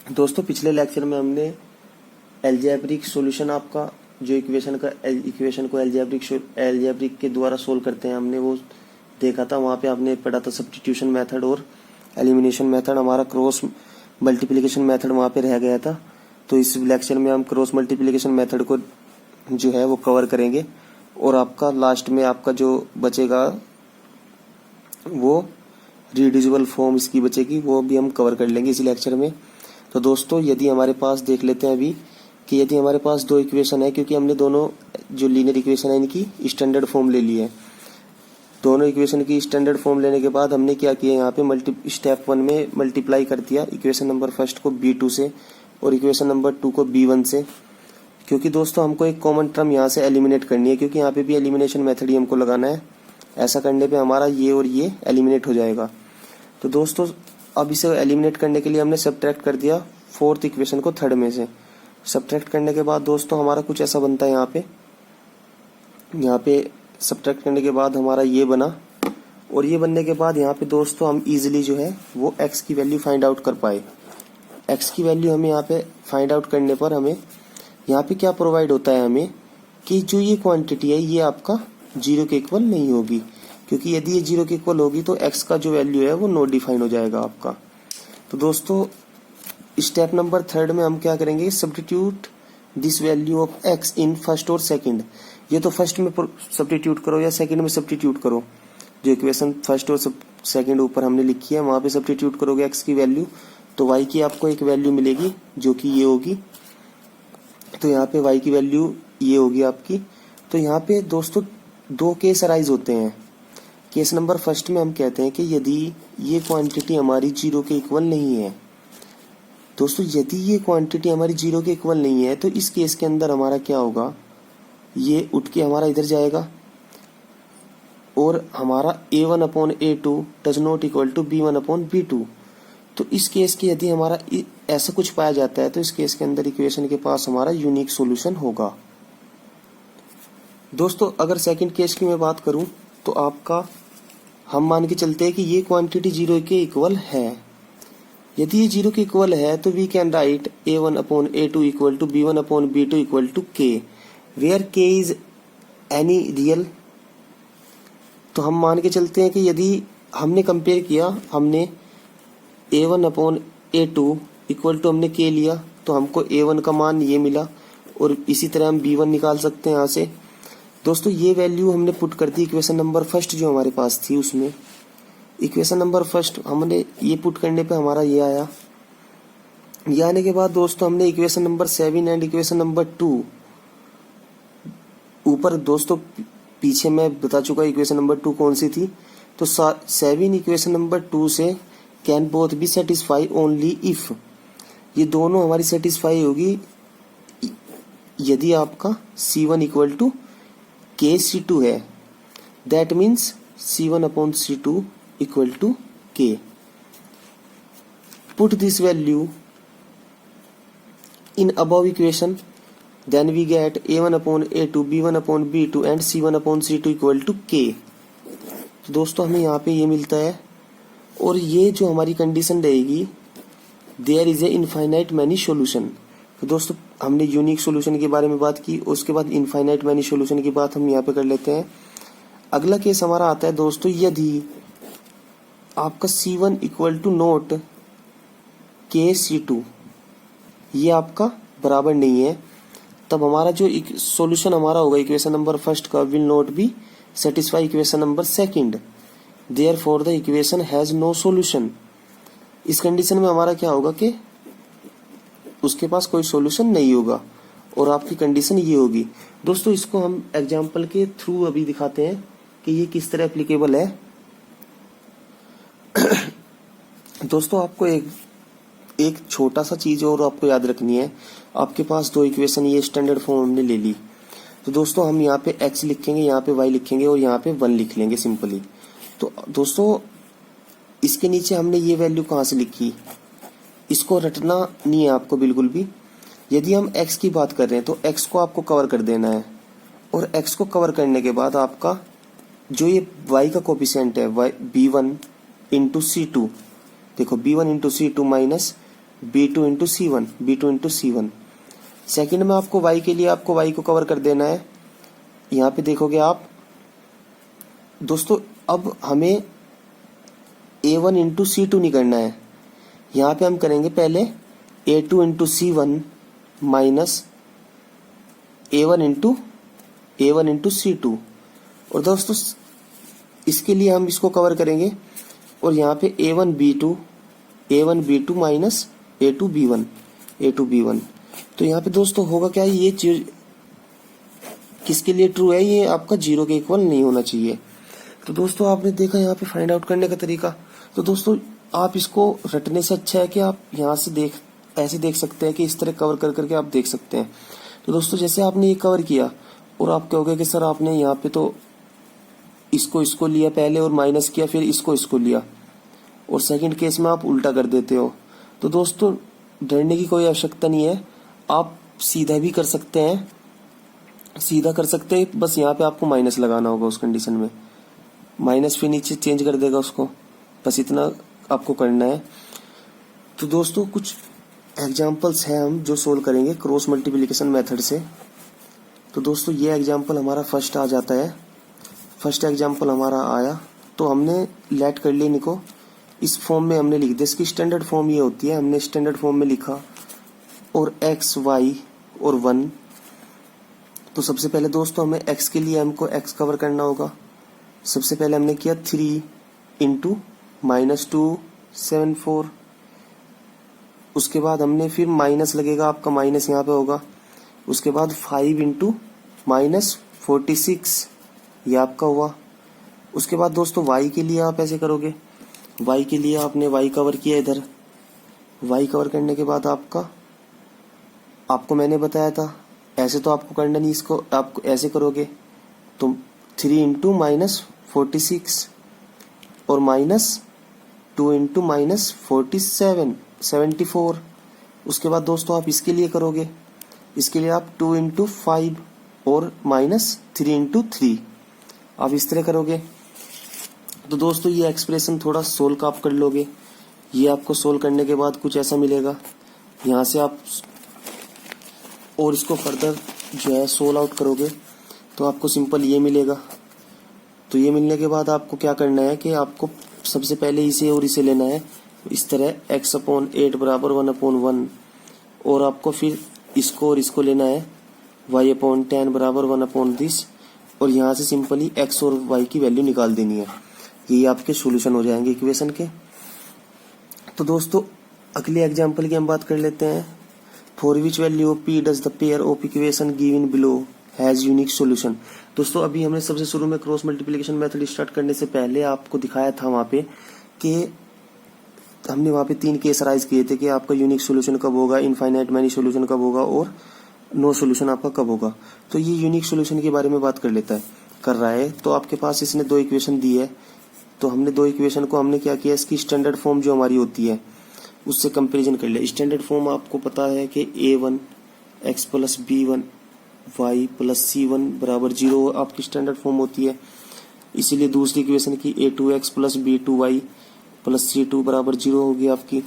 दोस्तों पिछले लेक्चर में हमने एल्जेब्रिक सॉल्यूशन आपका जो इक्वेशन को एल्जेब्रिक के द्वारा सोल्व करते हैं हमने वो देखा था। वहाँ पे आपने पढ़ा था सब्स्टिट्यूशन मेथड और एलिमिनेशन मेथड। हमारा क्रॉस मल्टीप्लिकेशन मेथड वहाँ पे रह गया था। तो इस लेक्चर में हम क्रॉस मल्टीप्लिकेशन मेथड को जो है वो कवर करेंगे और आपका लास्ट में आपका जो बचेगा वो रिड्यूसिबल फॉर्म इसकी बचेगी, वो भी हम कवर कर लेंगे इसी लेक्चर में। तो दोस्तों यदि हमारे पास देख लेते हैं अभी कि यदि हमारे पास दो इक्वेशन है, क्योंकि हमने दोनों जो लीनियर इक्वेशन है इनकी स्टैंडर्ड फॉर्म ले ली है। दोनों इक्वेशन की स्टैंडर्ड फॉर्म लेने के बाद हमने क्या किया, यहाँ पे स्टेप 1 में मल्टीप्लाई कर दिया इक्वेशन नंबर फर्स्ट को B2 से और इक्वेशन नंबर 2 को B1 से, क्योंकि दोस्तों हमको एक कॉमन टर्म यहाँ से एलिमिनेट करनी है, क्योंकि यहाँ पे भी एलिमिनेशन मेथड ही हमको लगाना है। ऐसा करने पे हमारा ये और ये एलिमिनेट हो जाएगा। तो दोस्तों अब इसे एलिमिनेट करने के लिए हमने सब्ट्रैक्ट कर दिया फोर्थ इक्वेशन को थर्ड में से। सब्ट्रैक्ट करने के बाद दोस्तों हमारा कुछ ऐसा बनता है, यहाँ पे सब्ट्रैक्ट करने के बाद हमारा ये बना, और ये बनने के बाद यहाँ पे दोस्तों हम इजीली जो है वो x की वैल्यू फाइंड आउट कर पाए। x की वैल्यू हमें यहाँ पे फाइंड आउट करने पर हमें यहाँ पे क्या प्रोवाइड होता है हमें कि जो ये क्वांटिटी है ये आपका 0 के इक्वल नहीं होगी, क्योंकि यदि ये 0 के इक्वल होगी तो x का जो वैल्यू है वो नॉट डिफाइन हो जाएगा आपका। तो दोस्तों स्टेप नंबर थर्ड में हम क्या करेंगे, substitute this value of x in first और सेकंड। ये तो फर्स्ट में सब्स्टिट्यूट करो या सेकंड में सब्स्टिट्यूट करो, जो इक्वेशन फर्स्ट और सेकंड ऊपर हमने लिखी है वहां पे सब्स्टिट्यूट करोगे x की वैल्यू, तो y की आपको एक वैल्यू मिलेगी जो कि ये होगी। तो यहाँ पे y की वैल्यू ये होगी आपकी। तो यहाँ पे दोस्तों दो केस अराइज होते हैं। केस नंबर फर्स्ट में हम कहते हैं कि यदि ये क्वांटिटी हमारी 0 के इक्वल नहीं है। दोस्तों यदि ये क्वांटिटी हमारी 0 के इक्वल नहीं है तो इस केस के अंदर हमारा क्या होगा, ये उठ के हमारा इधर जाएगा और हमारा a1/a2 does not equal to b1/b2। तो इस केस के यदि हमारा ऐसा कुछ पाया जाता है तो इस केस के अंदर इक्वेशन के पास हमारा यूनिक सॉल्यूशन होगा। दोस्तों अगर सेकंड केस की मैं बात करूं तो आपका हम मान के चलते हैं कि ये क्वांटिटी 0 के इक्वल है। यदि ये 0 के इक्वल है तो we can write a1/a2 equal to b1/b2 equal to k, where k is any real. तो हम मान के चलते हैं कि यदि हमने कंपेयर किया, हमने a1/a2 इक्वल टू हमने k लिया तो हमको a1 का मान ये मिला, और इसी तरह हम b1 निकाल सकते हैं यहाँ से। दोस्तों ये वैल्यू हमने पुट कर दी इक्वेशन नंबर फर्स्ट जो हमारे पास थी उसमें। इक्वेशन नंबर फर्स्ट हमने ये पुट करने पे हमारा ये आया। ये आने के बाद दोस्तों हमने equation number 7 and equation number 2 ऊपर दोस्तों पीछे मैं बता चुका इक्वेशन नंबर 2 कौन सी थी। तो 7 इक्वेशन नंबर 2 से can both be satisfy only if, ये दोनों हमारी सेटिस्फाई होगी यदि आपका C1 इक्वल टू KC2 है। That means C1/C2 equal to K। Put this value in above equation, then we get a1/a2 b1/b2 and c1/c2 equal to k। तो दोस्तों हमें यहाँ पे ये मिलता है, और ये जो हमारी कंडीशन रहेगी there is a infinite many solution. तो दोस्तों हमने यूनिक सॉल्यूशन के बारे में बात की, उसके बाद इनफाइनाइट मैनी सॉल्यूशन की बात हम यहाँ पे कर लेते हैं। अगला केस हमारा आता है दोस्तों, यदि आपका C1 equal to note KC2 ये आपका बराबर नहीं है, तब हमारा जो सॉल्यूशन हमारा होगा इक्वेशन नंबर फर्स्ट का will not be satisfy equation number second, therefore the equation has no solution. इस कंडीशन में हमारा क्या होगा कि उसके पास कोई सॉल्यूशन नहीं होगा, और आपकी कंडीशन ये होगी। दोस्तों इसको हम एग्जांपल के थ्रू अभी दिखाते हैं कि ये किस तरह एप्लीकेबल है। दोस्तों आपको एक छोटा सा चीज और आपको याद रखनी है। आपके पास दो इक्वेशन ये स्टैंडर्ड फॉर्म हमने ले ली, तो दोस्तों हम यहाँ पे x लिखेंगे, यहाँ पे y लिखेंगे और यहाँ पे 1 लिख लेंगे सिंपली। तो दोस्तों इसके नीचे हमने ये वैल्यू कहाँ से लिखी, इसको रटना नहीं है आपको बिल्कुल भी। यदि हम x की बात कर रहे हैं तो x को आपको कवर कर देना है, और x को कवर करने के बाद आपका जो ये y का कोफिशिएंट है b1 इंटू C2, देखो b1 into C2 minus B2 into C1, B2 into C1। Second में आपको y के लिए आपको y को कवर कर देना है। यहाँ पे देखोगे आप दोस्तों, अब हमें A1 इंटू C2 नहीं करना है। यहाँ पे हम करेंगे पहले A2 into C1 minus A1 into C2। और दोस्तों इसके लिए हम इसको कवर करेंगे और यहाँ पे A1 B2 minus A2 B1। तो यहाँ पे दोस्तों होगा क्या, ये चीज किसके लिए ट्रू है, ये आपका 0 के इक्वल नहीं होना चाहिए। तो दोस्तों आपने देखा यहाँ पे फाइंड आउट करने का तरीका। तो दोस्तों आप इसको रटने से अच्छा है कि आप यहाँ से ऐसे देख सकते हैं कि इस तरह कवर कर करके आप देख सकते हैं। तो दोस्तों जैसे आपने ये कवर किया और आप कहोगे कि सर आपने यहाँ पे तो इसको लिया पहले और माइनस किया, फिर इसको लिया, और सेकंड केस में आप उल्टा कर देते हो। तो दोस्तों डरने की कोई आवश्यकता नहीं है, आप सीधा भी कर सकते हैं, बस यहाँ पे आपको माइनस लगाना होगा उस कंडीशन में, माइनस फिर नीचे चेंज कर देगा उसको, बस इतना आपको करना है। तो दोस्तों कुछ एग्जाम्पल्स हैं हम जो सोल्व करेंगे क्रॉस मल्टीप्लिकेशन मेथड से। तो दोस्तों ये एग्जाम्पल हमारा फर्स्ट आ जाता है, फर्स्ट एग्जाम्पल हमारा आया तो हमने लेट कर लिया इनको, इस फॉर्म में हमने लिख दिया। इसकी स्टैंडर्ड फॉर्म ये होती है, हमने स्टैंडर्ड फॉर्म में लिखा और x y और 1। तो सबसे पहले दोस्तों हमें x के लिए हमको x कवर करना होगा। सबसे पहले हमने किया 3 इंटू -2 7 4। उसके बाद हमने फिर माइनस लगेगा, आपका माइनस यहाँ पे होगा। उसके बाद 5 इंटू -46, ये आपका हुआ। उसके बाद दोस्तों y के लिए आप ऐसे करोगे, y के लिए आपने y कवर किया इधर, y कवर करने के बाद आपको मैंने बताया था ऐसे तो आपको करना नहीं, इसको आप ऐसे करोगे तो 3 इंटू -46 और -2 इंटू -47 74। उसके बाद दोस्तों आप इसके लिए करोगे, इसके लिए आप 2 इंटू 5 और -3 इंटू 3, आप इस तरह करोगे। तो दोस्तों ये एक्सप्रेशन थोड़ा सोल्व आप कर लोगे। ये आपको सोल्व करने के बाद कुछ ऐसा मिलेगा, यहाँ से आप और इसको फर्दर जो है सोल्व आउट करोगे तो आपको सिंपल ये मिलेगा। तो ये मिलने के बाद आपको क्या करना है कि आपको सबसे पहले इसे और इसे लेना है इस तरह x/8 बराबर 1/1, और आपको फिर इसको और इसको लेना है y/10 बराबर 1/this, और यहाँ से सिंपली x और y की वैल्यू निकाल देनी है। ये आपके सॉल्यूशन हो जाएंगे इक्वेशन के। तो दोस्तों अगले एग्जांपल की हम बात कर लेते हैं। For which value of p does the pair of equation given below has unique solution. दोस्तों अभी हमने सबसे शुरू में क्रॉस मल्टीप्लिकेशन मेथड स्टार्ट करने से पहले आपको दिखाया था वहां पे कि हमने वहां पे 3 केस राइज किए थे कि आपका यूनिक सॉल्यूशन कब होगा, इनफाइनाइट मैनी सॉल्यूशन कब होगा और नो सॉल्यूशन आपका कब होगा। तो ये यूनिक सॉल्यूशन के बारे में बात कर रहा है। तो आपके पास इसने 2 इक्वेशन दी है, तो हमने 2 इक्वेशन को हमने क्या किया, इसकी स्टैंडर्ड फॉर्म जो हमारी होती है उससे कंपैरिजन कर लिया। स्टैंडर्ड फॉर्म आपको पता है कि a1 x plus b1 y plus c1 बराबर 0 आपकी स्टैंडर्ड फॉर्म होती है। इसीलिए दूसरी इक्वेशन की a2x plus b2y plus c2 बराबर 0 होगी आपकी।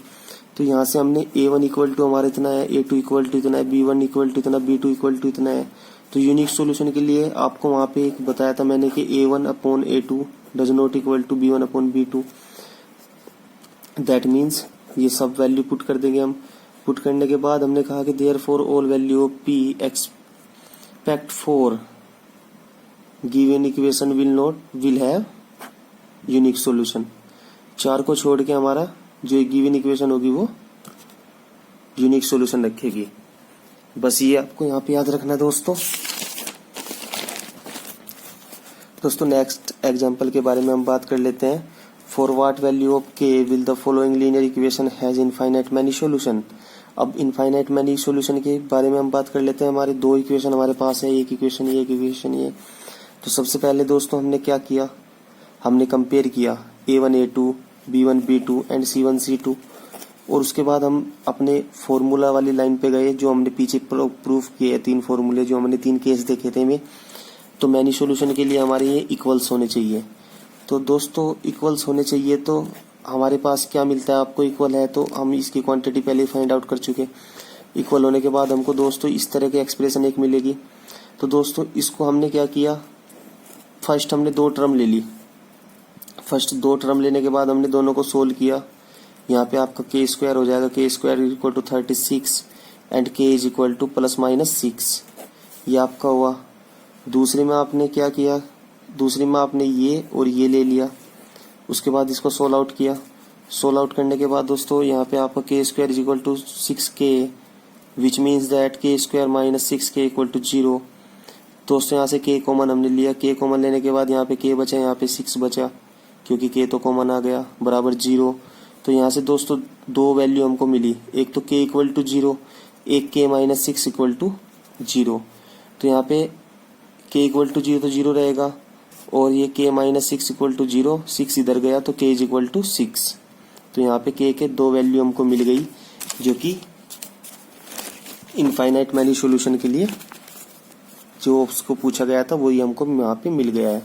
तो यहाँ से हमने a1 इक्वल टू हमारा इतना है, a2 इक्वल टू इतना है, b1 इक्वल टू इतना, b2 इक्वल टू इतना है। तो यूनिक सॉल्यूशन के लिए आपको वहां पे एक बताया था मैंने कि a1/a2 does not equal to b1/b2। That means ये सब वैल्यू पुट कर देंगे हम। पुट करने के बाद हमने कहा कि therefore all value of p expect for given equation will have unique solution. 4 को छोड़ के हमारा जो गिवन इक्वेशन होगी वो यूनिक सॉल्यूशन रखेगी। बस ये आपको यहाँ पे याद रखना है दोस्तों। नेक्स्ट एग्जांपल के बारे में हम बात कर लेते हैं। For what value of k will the following linear equation has infinite many solution. अब इनफाइनाइट मैनी सॉल्यूशन के बारे में हम बात कर लेते हैं। हमारे 2 इक्वेशन हमारे पास है, एक इक्वेशन ये। तो सबसे पहले दोस्तों हमने क्या किया, हमने कंपेयर किया a1 a2 b1 b2 and c1 c2, और उसके बाद हम अपने फॉर्मूला वाली लाइन पे गए जो हमने पीछे प्रूफ किए 3 फॉर्मूले जो हमने 3 केस देखे थे में। तो मैनी सॉल्यूशन के लिए हमारे ये इक्वल्स होने चाहिए। तो दोस्तों इक्वल्स होने चाहिए तो हमारे पास क्या मिलता है आपको इक्वल है, तो हम इसकी क्वांटिटी पहले ही फाइंड आउट कर चुके। इक्वल होने के बाद हमको दोस्तों इस तरह की एक्सप्रेशन एक मिलेगी। तो दोस्तों इसको हमने क्या किया, फर्स्ट हमने दो टर्म ले ली। फर्स्ट दो टर्म लेने के बाद हमने दोनों को सोल्व किया। यहाँ पे आपका के स्क्वायर हो जाएगा, के स्क्वायर इक्वल टू 36 एंड के इज इक्वल टू ±6, ये आपका हुआ। दूसरे में आपने क्या किया, दूसरी में आपने ये और ये ले लिया, उसके बाद इसको सोल्व आउट किया। सोल्व आउट करने के बाद दोस्तों यहाँ पे आपका K square is equal to 6k, which means that K square -6k equal to 0। दोस्तों यहाँ से k कॉमन हमने लिया, k कॉमन लेने के बाद यहाँ पे k बचा, यहाँ पे 6 बचा, क्योंकि k तो कॉमन आ गया, बराबर 0। तो यहाँ से दोस्तों दो वैल्यू हमको मिली, एक तो k इक्वल टू 0, एक k -6 इक्वल टू 0। तो यहाँ पे k इक्वल टू 0 तो 0 रहेगा, और ये k -6 इक्वल टू 0, 6 इधर गया तो k इज इक्वल टू 6। तो यहाँ पे k के दो वैल्यू हमको मिल गई, जो कि इनफाइनाइट मैनी सॉल्यूशन के लिए जो उसको पूछा गया था वही हमको यहाँ पे मिल गया है।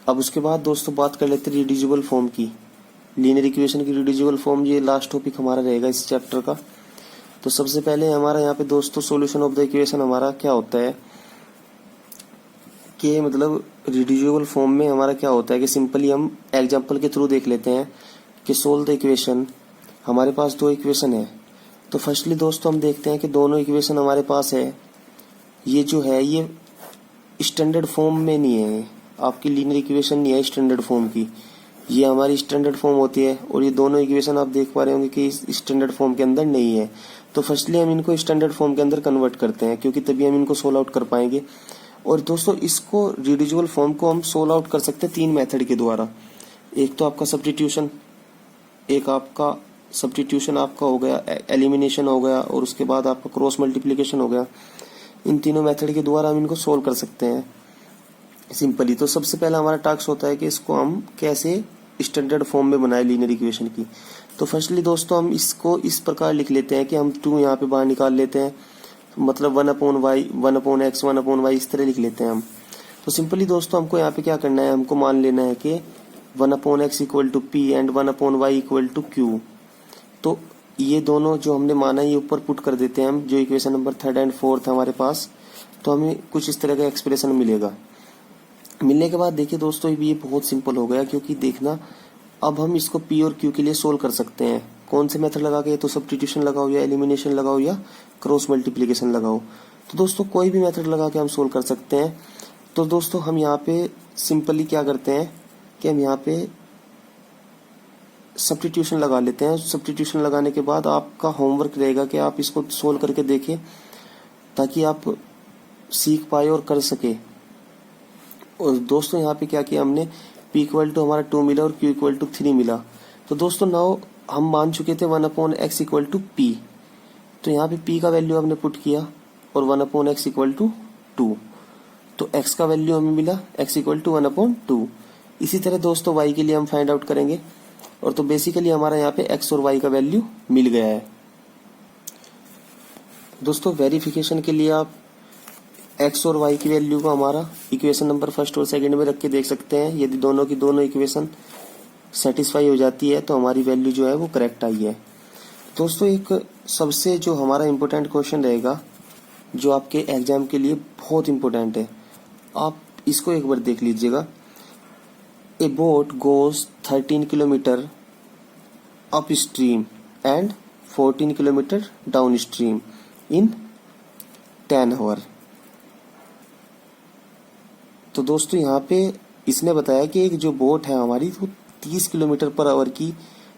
अब उसके बाद दोस्तों बात कर लेते हैं रिड्यूसिबल फॉर्म की, लीनियर इक्वेशन की रिड्यूसिबल फॉर्म। ये लास्ट टॉपिक हमारा रहेगा इस चैप्टर का। तो सबसे पहले हमारा यहाँ पे दोस्तों सॉल्यूशन ऑफ द इक्वेशन हमारा क्या होता है कि मतलब रिड्यूसिबल फॉर्म में हमारा क्या होता है कि सिंपली हम एग्जांपल के थ्रू देख लेते हैं कि सोल्व द इक्वेशन। हमारे पास दो इक्वेशन है, तो फर्स्टली दोस्तों हम देखते हैं कि दोनों इक्वेशन हमारे पास है, ये जो है ये स्टैंडर्ड फॉर्म में नहीं है, आपकी लीनियर इक्वेशन नहीं है स्टैंडर्ड फॉर्म की, ये हमारी स्टैंडर्ड फॉर्म होती है। और ये दोनों इक्वेशन आप देख पा रहे होंगे कि स्टैंडर्ड फॉर्म के अंदर नहीं है। तो फर्स्टली हम इनको स्टैंडर्ड फॉर्म के अंदर कन्वर्ट करते हैं, क्योंकि तभी हम इनको सोल्व आउट कर पाएंगे। और दोस्तों इसको रिड्यूसिबल फॉर्म को हम सोल्व आउट कर सकते हैं तीन मेथड के द्वारा। एक तो आपका सब्स्टिट्यूशन, एक आपका सब्स्टिट्यूशन आपका हो गया, एलिमिनेशन हो गया, और उसके बाद आपका क्रॉस मल्टीप्लिकेशन हो गया। इन तीनों मेथड के द्वारा हम इनको सोल्व कर सकते हैं सिंपली। तो सबसे पहला हमारा टास्क होता है कि इसको हम कैसे स्टैंडर्ड फॉर्म में बनाए लीनियर इक्वेशन की। तो फर्स्टली दोस्तों हम इसको इस प्रकार लिख लेते हैं कि हम 2 यहाँ पे बाहर निकाल लेते हैं, मतलब 1/y, 1/x, 1/y इस तरह लिख लेते हैं हम। तो सिंपली दोस्तों हमको यहाँ पे क्या करना है, हमको मान लेना है कि 1/x equal to p and 1/y equal to q। तो ये दोनों जो हमने माना ये ऊपर पुट कर देते हैं हम, जो equation number 3rd and 4th हमारे पास। तो हमें कुछ इस तरह का एक्सप्रेशन मिलेगा। मिलने के बाद देखिए दोस्तों ये बहुत सिंपल हो गया, क्योंकि देखना अब हम इसको p और q के लिए सोल्व कर सकते हैं। कौन से मेथड लगा के, तो सब्स्टिट्यूशन लगाओ या एलिमिनेशन लगाओ या क्रॉस मल्टीप्लिकेशन लगाओ। तो दोस्तों कोई भी मेथड लगा के हम सोल्व कर सकते हैं। तो दोस्तों हम यहाँ पे सिंपली क्या करते हैं कि हम यहाँ पे सब्स्टिट्यूशन लगा लेते हैं। सब्स्टिट्यूशन लगाने के बाद आपका होमवर्क रहेगा कि आप इसको सोल्व करके देखें, ताकि आप सीख पाए और कर सके। और दोस्तों यहाँ पे क्या किया हमने, p इक्वल टू हमारा 2 मिला और q इक्वल टू 3 मिला। तो दोस्तों नाउ हम मान चुके थे 1/x इक्वल टू p। तो यहाँ पे p का वैल्यू हमने पुट किया और 1/x इक्वल टू 2। तो x का वैल्यू हमें मिला, x इक्वल टू 1/2। इसी तरह दोस्तों y के लिए हम फाइंड आउट करेंगे। और तो बेसिकली हमारा यहाँ पे x और y का वैल्यू मिल गया है। दोस्तों वेरिफिकेशन के लिए आप x और y की वैल्यू को हमारा इक्वेशन नंबर 1st और 2nd में रख के देख सकते हैं। यदि दोनों की दोनों इक्वेशन सेटिस्फाई हो जाती है तो हमारी वैल्यू जो है वो करेक्ट आई है। दोस्तों एक सबसे जो हमारा इम्पोर्टेंट क्वेश्चन रहेगा, जो आपके एग्जाम के लिए बहुत इम्पोर्टेंट है, आप इसको एक बार देख लीजिएगा। A boat goes 13 kilometre upstream and 14 kilometre downstream in 10 hour. तो दोस्तों यहाँ पे इसने बताया कि एक जो बोट है हमारी वो 30 किलोमीटर पर आवर की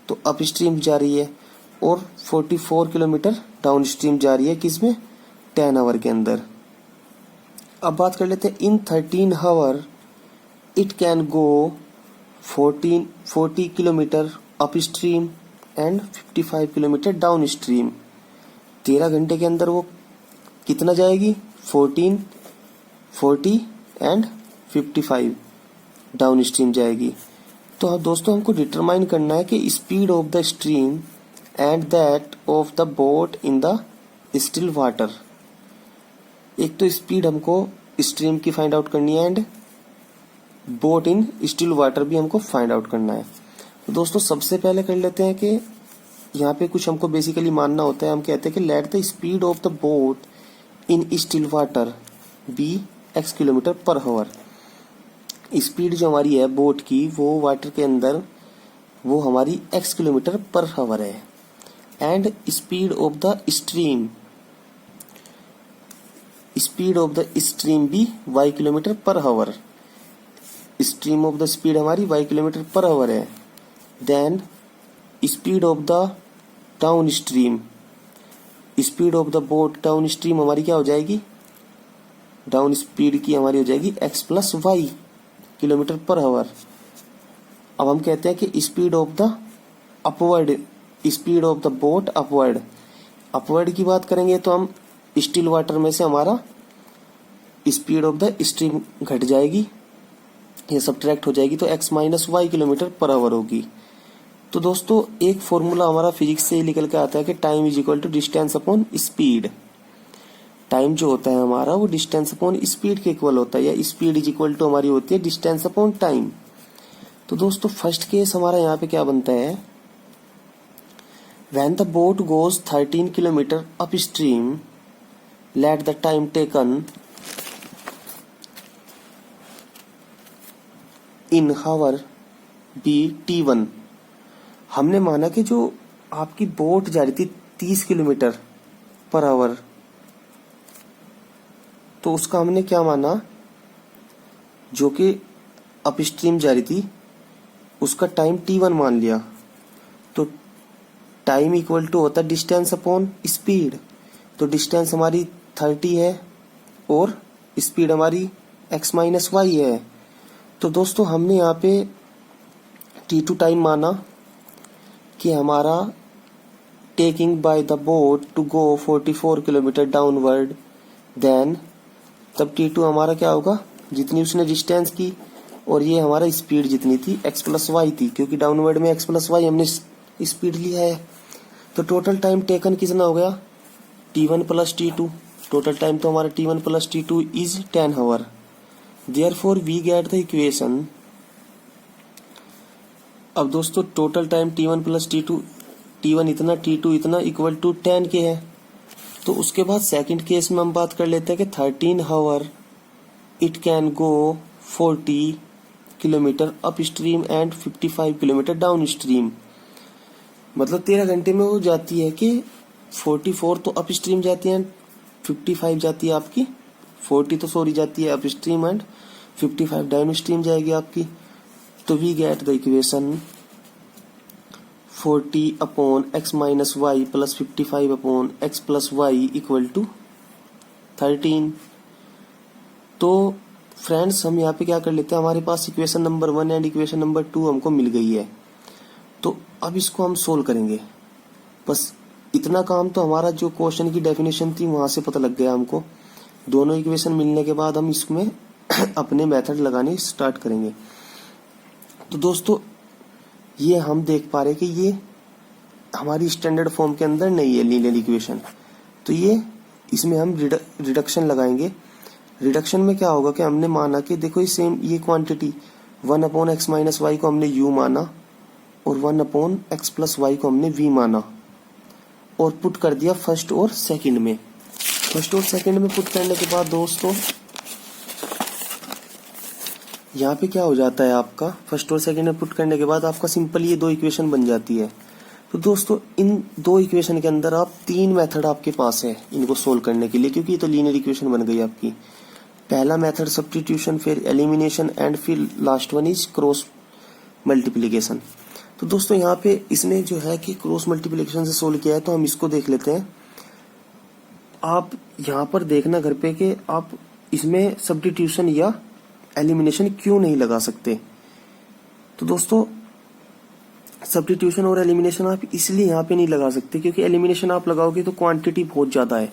तो अप स्ट्रीम जा रही है और 44 किलोमीटर डाउन स्ट्रीम जा रही है, किसमें, 10 आवर के अंदर। अब बात कर लेते हैं, इन 13 hour it can go 40 kilometre upstream and 55 kilometre down stream. 13 घंटे के अंदर वो कितना जाएगी, 14, 40 एंड 55 डाउन स्ट्रीम जाएगी। तो दोस्तों हमको डिटरमाइन करना है कि speed of the stream and that of the boat in the still water. एक तो स्पीड हमको स्ट्रीम की फाइंड आउट करनी है and boat in still water भी हमको फाइंड आउट करना है। तो दोस्तों सबसे पहले कर लेते हैं कि यहाँ पे कुछ हमको बेसिकली मानना होता है। हम कहते हैं कि let the speed of the boat in still water be x kilometre per hour. Speed जो हमारी है बोट की वो वाटर के अंदर वो हमारी x किलोमीटर पर आवर है। And speed of the stream भी y kilometre per hour. Stream of the speed हमारी y किलोमीटर पर आवर है। Then speed of the downstream, speed of the boat downstream हमारी क्या हो जाएगी, down speed की हमारी हो जाएगी x plus y kilometre per hour. अब हम कहते हैं कि speed of the upward, speed of the boat upward, upward की बात करेंगे तो हम स्टिल वाटर में से हमारा स्पीड ऑफ द स्ट्रीम घट जाएगी, ये सब्ट्रैक्ट हो जाएगी, तो x minus y kilometre per hour होगी। तो दोस्तों एक फॉर्मूला हमारा फिजिक्स से निकल के आता है कि time is equal to distance upon speed. Time जो होता है हमारा वो डिस्टेंस अपॉन स्पीड के इक्वल होता है, या स्पीड इज इक्वल टू हमारी होती है डिस्टेंस अपॉन टाइम। तो दोस्तों फर्स्ट केस हमारा यहाँ पे क्या बनता है, when the boat goes 13 kilometre upstream let the time taken in hour be T1। हमने माना कि जो आपकी बोट जा रही थी 30 किलोमीटर पर आवर, तो उसका हमने क्या माना, जो कि अप स्ट्रीम जा रही थी उसका टाइम T1 मान लिया। तो टाइम इक्वल टू होता है डिस्टेंस अपॉन स्पीड। तो डिस्टेंस हमारी 30 है और स्पीड हमारी x माइनस वाई है। तो दोस्तों हमने यहाँ पे T2 टाइम माना कि हमारा taking by the boat to go 44 kilometre downward, then तब T2 हमारा क्या होगा, जितनी उसने डिस्टेंस की और ये हमारा स्पीड जितनी थी x प्लस वाई थी, क्योंकि डाउनवर्ड में x प्लस वाई हमने स्पीड लिया है। तो टोटल टाइम टेकन कितना हो गया, T1 plus T2। Total time तो हमारा T1 plus T2 is 10 hour. Therefore we get the equation। अब दोस्तों total time T1 plus T2, T1 इतना T2 इतना इक्वल टू 10 के है। तो उसके बाद सेकंड केस में हम बात कर लेते हैं कि 13 hour it can go 40 kilometre upstream and 55 kilometre down stream. मतलब 13 घंटे में वो जाती है कि 44 तो अप स्ट्रीम जाती है, 55 जाती है आपकी, 40 तो सॉरी जाती है upstream and 55 downstream जाएगी आपकी। तो we get the equation 40 upon x minus y plus 55 upon x plus y equal to 13। तो फ्रेंड्स हम यहाँ पे क्या कर लेते हैं, हमारे पास equation number 1 and equation number 2 हमको मिल गई है। तो अब इसको हम सोल्व करेंगे। बस इतना काम तो हमारा जो क्वेश्चन की डेफिनेशन थी वहां से पता लग गया हमको। दोनों इक्वेशन मिलने के बाद हम इसमें अपने मेथड लगाने स्टार्ट करेंगे। तो दोस्तों ये हम देख पा रहे कि ये हमारी स्टैंडर्ड फॉर्म के अंदर नहीं है लीनियर इक्वेशन। तो ये इसमें हम रिडक्शन लगाएंगे। रिडक्शन में क्या होगा कि हमने माना कि देखो ये सेम ये quantity 1 upon x minus y को हमने u माना और 1 अपॉन एक्स प्लस वाई को हमने v माना और पुट कर दिया फर्स्ट और सेकंड में। फर्स्ट और सेकंड में पुट करने के बाद दोस्तों यहाँ पे क्या हो जाता है आपका, फर्स्ट और सेकंड में पुट करने के बाद आपका सिंपल ये दो इक्वेशन बन जाती है। तो दोस्तों इन दो इक्वेशन के अंदर आप 3 मेथड आपके पास है इनको सोल्व करने के लिए, क्योंकि ये तो लीनियर इक्वेशन बन गई आपकी। पहला मेथड सब्स्टिट्यूशन, फिर एलिमिनेशन एंड फिर last one is cross multiplication. तो दोस्तों यहाँ पे इसने जो है कि क्रॉस मल्टीप्लीकेशन से सोल्व किया है, तो हम इसको देख लेते हैं। आप यहाँ पर देखना घर पे कि आप इसमें सब्स्टिट्यूशन या एलिमिनेशन क्यों नहीं लगा सकते। तो दोस्तों सब्स्टिट्यूशन और एलिमिनेशन आप इसलिए यहाँ पे नहीं लगा सकते क्योंकि एलिमिनेशन आप लगाओगे तो क्वांटिटी बहुत ज्यादा है,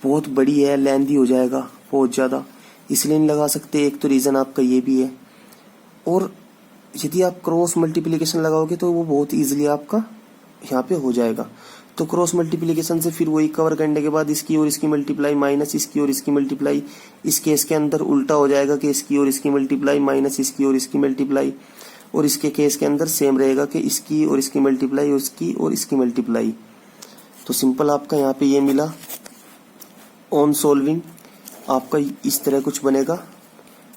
बहुत बड़ी है, लेंथी हो जाएगा बहुत ज्यादा, इसलिए नहीं लगा सकते। एक तो रीजन आपका ये भी है। और यदि आप क्रॉस मल्टीप्लिकेशन लगाओगे तो वो बहुत इजीली आपका यहाँ पे हो जाएगा। तो क्रॉस मल्टीप्लिकेशन से फिर वही कवर करने के बाद इसकी और इसकी मल्टीप्लाई माइनस इसकी और इसकी मल्टीप्लाई, इस केस के अंदर उल्टा हो जाएगा कि इसकी और इसकी मल्टीप्लाई माइनस इसकी और इसकी मल्टीप्लाई। और इसके केस के अंदर सेम रहेगा कि इसकी और इसकी मल्टीप्लाई और इसकी और इसकी मल्टीप्लाई। तो सिंपल आपका यहाँ पे ये मिला। ऑन सोल्विंग आपका इस तरह कुछ बनेगा।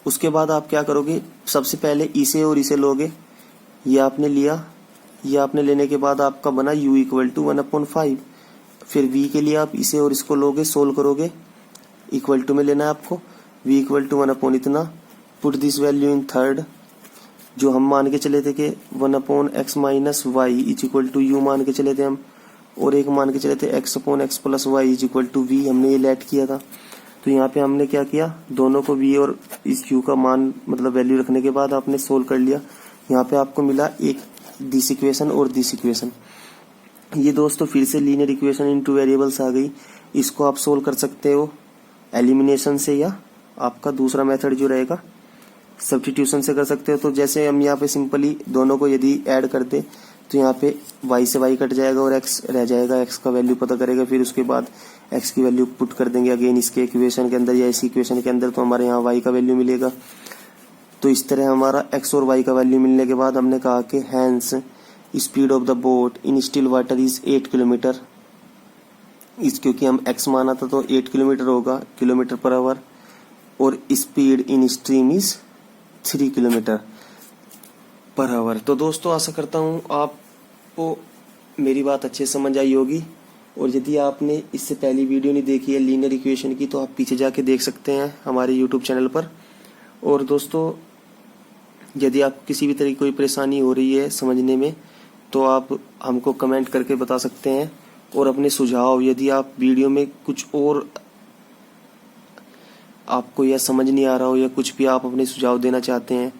उसके बाद आप क्या करोगे, सबसे पहले इसे और इसे लोगे, ये आपने लिया, ये आपने लेने के बाद आपका बना u इक्वल टू 1/5। फिर v के लिए आप इसे और इसको लोगे, सोल्व करोगे, इक्वल टू में लेना है आपको, v इक्वल टू 1 इतना, put this value in third, जो हम मान के चले थे कि 1/x minus y is equal to u मान के चले थे हम, और एक मान के चले थे x/x plus y is equal to v, हमने ये लेट किया था। तो यहाँ पे हमने क्या किया, दोनों को v और इस u का मान मतलब वैल्यू रखने के बाद आपने सोल्व कर लिया। यहाँ पे आपको मिला एक दिस इक्वेशन और दिस इक्वेशन। ये दोस्तों फिर से लीनियर इक्वेशन इनटू वेरिएबल्स आ गई। इसको आप सोल्व कर सकते हो एलिमिनेशन से, या आपका दूसरा मेथड जो रहेगा सब्स्टिट्यूशन से कर सकते हो। तो जैसे हम यहाँ पे सिंपली दोनों को यदि ऐड करते तो यहाँ पे y से y कट जाएगा और x रह जाएगा, x का वैल्यू पता करेगा, फिर उसके बाद x की वैल्यू पुट कर देंगे अगेन इसके इक्वेशन के अंदर या इसी इक्वेशन के अंदर, तो हमारे यहाँ y का वैल्यू मिलेगा। तो इस तरह हमारा x और y का वैल्यू मिलने के बाद हमने कहा कि hence speed of the boat in still water is 8 kilometre. इस क्योंकि हम x माना था तो 8 किलोमीटर होगा, किलोमीटर पर आवर, और speed in stream is 3 kilometre per our. तो दोस्तों आशा करता हूँ आपको मेरी बात अच्छे समझ आई होगी, और यदि आपने इससे पहली वीडियो नहीं देखी है लीनियर इक्वेशन की तो आप पीछे जाके देख सकते हैं हमारे यूट्यूब चैनल पर। और दोस्तों यदि आप किसी भी तरह की कोई परेशानी हो रही है समझने में तो आप हमको कमेंट करके बता सकते हैं, और अपने सुझाव, यदि आप वीडियो में कुछ और आपको यह समझ नहीं आ रहा हो या कुछ भी आप अपने सुझाव देना चाहते हैं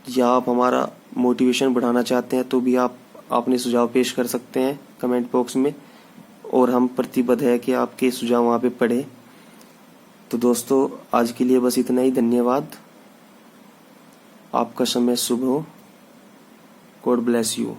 या आप हमारा मोटिवेशन बढ़ाना चाहते हैं तो भी आप अपने सुझाव पेश कर सकते हैं कमेंट बॉक्स में, और हम प्रतिबद्ध है कि आपके सुझाव वहाँ पे पढ़े। तो दोस्तों आज के लिए बस इतना ही। धन्यवाद। आपका समय शुभ हो। God bless you.